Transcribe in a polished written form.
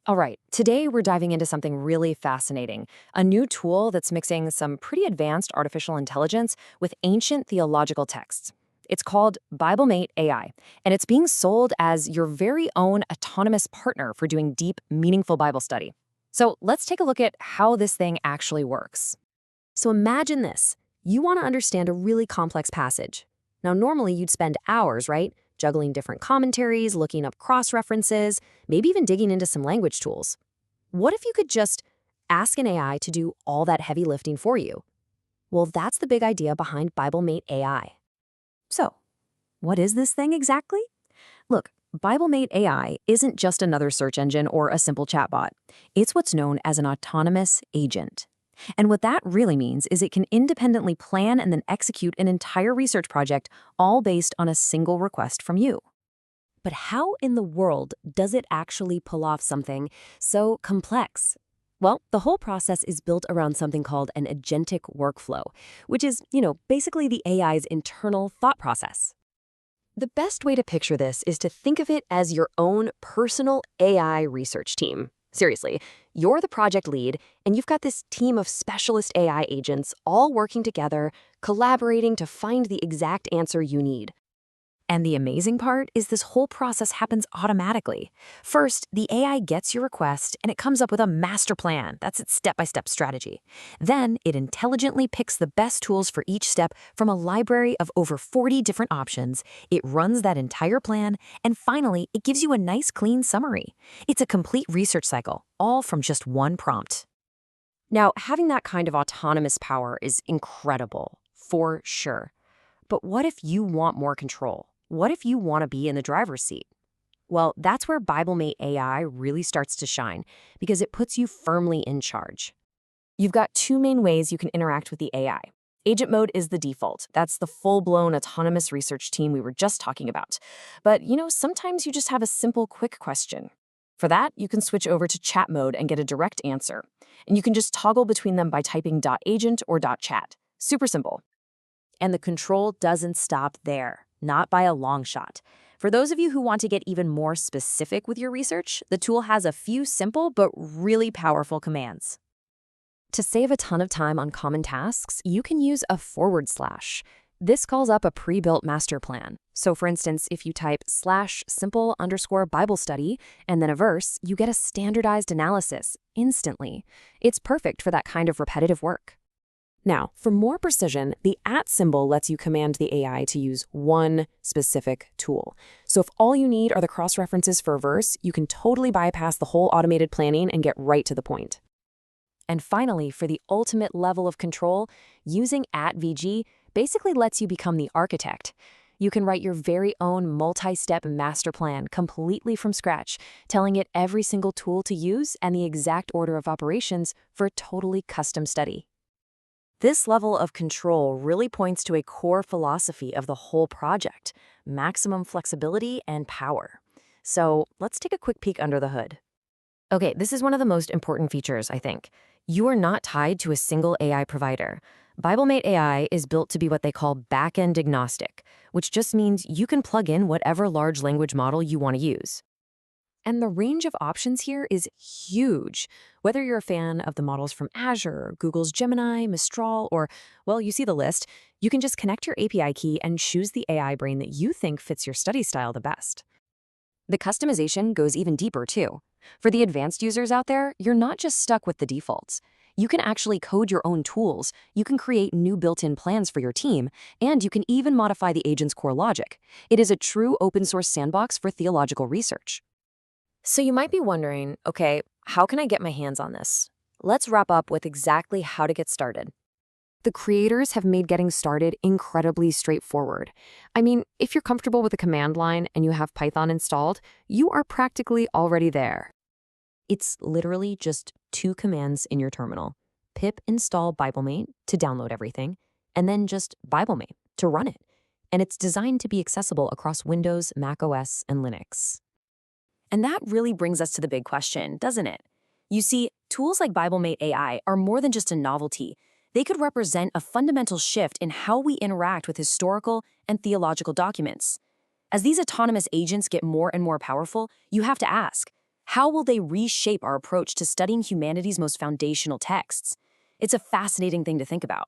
All right, today we're diving into something really fascinating, a new tool that's mixing some pretty advanced artificial intelligence with ancient theological texts. It's called BibleMate AI, and it's being sold as your very own autonomous partner for doing deep, meaningful Bible study. So let's take a look at how this thing actually works. So imagine this. You want to understand a really complex passage. Now, normally you'd spend hours, right? Juggling different commentaries, looking up cross-references, maybe even digging into some language tools. What if you could just ask an AI to do all that heavy lifting for you? Well, that's the big idea behind BibleMate AI. So, what is this thing exactly? Look, BibleMate AI isn't just another search engine or a simple chatbot. It's what's known as an autonomous agent. And what that really means is it can independently plan and then execute an entire research project, all based on a single request from you. But how in the world does it actually pull off something so complex? Well, the whole process is built around something called an agentic workflow, which is, basically the AI's internal thought process. The best way to picture this is to think of it as your own personal AI research team. Seriously, you're the project lead, and you've got this team of specialist AI agents all working together, collaborating to find the exact answer you need. And the amazing part is this whole process happens automatically. First, the AI gets your request, and it comes up with a master plan. That's its step-by-step strategy. Then, it intelligently picks the best tools for each step from a library of over 40 different options. It runs that entire plan, and finally, it gives you a nice, clean summary. It's a complete research cycle, all from just one prompt. Now, having that kind of autonomous power is incredible, for sure. But what if you want more control? What if you want to be in the driver's seat? Well, that's where BibleMate AI really starts to shine, because it puts you firmly in charge. You've got two main ways you can interact with the AI. Agent mode is the default. That's the full-blown autonomous research team we were just talking about. But, sometimes you just have a simple, quick question. For that, you can switch over to chat mode and get a direct answer. And you can just toggle between them by typing .agent or .chat. Super simple. And the control doesn't stop there, not by a long shot. For those of you who want to get even more specific with your research, the tool has a few simple but really powerful commands. To save a ton of time on common tasks, you can use a /. This calls up a pre-built master plan. So for instance, if you type /simple_Bible study and then a verse, you get a standardized analysis instantly. It's perfect for that kind of repetitive work. Now, for more precision, the @ symbol lets you command the AI to use one specific tool. So if all you need are the cross-references for a verse, you can totally bypass the whole automated planning and get right to the point. And finally, for the ultimate level of control, using @VG basically lets you become the architect. You can write your very own multi-step master plan completely from scratch, telling it every single tool to use and the exact order of operations for a totally custom study. This level of control really points to a core philosophy of the whole project: maximum flexibility and power. So let's take a quick peek under the hood. Okay, this is one of the most important features, I think. You are not tied to a single AI provider. BibleMate AI is built to be what they call back-end agnostic, which just means you can plug in whatever large language model you want to use. And the range of options here is huge. Whether you're a fan of the models from Azure, Google's Gemini, Mistral, or, well, you see the list, you can just connect your API key and choose the AI brain that you think fits your study style the best. The customization goes even deeper, too. For the advanced users out there, you're not just stuck with the defaults. You can actually code your own tools, you can create new built-in plans for your team, and you can even modify the agent's core logic. It is a true open-source sandbox for theological research. So you might be wondering, okay, how can I get my hands on this? Let's wrap up with exactly how to get started. The creators have made getting started incredibly straightforward. I mean, if you're comfortable with the command line and you have Python installed, you are practically already there. It's literally just two commands in your terminal: pip install BibleMate to download everything, and then just BibleMate to run it. And it's designed to be accessible across Windows, macOS, and Linux. And that really brings us to the big question, doesn't it? You see, tools like BibleMate AI are more than just a novelty. They could represent a fundamental shift in how we interact with historical and theological documents. As these autonomous agents get more and more powerful, you have to ask, How will they reshape our approach to studying humanity's most foundational texts? It's a fascinating thing to think about.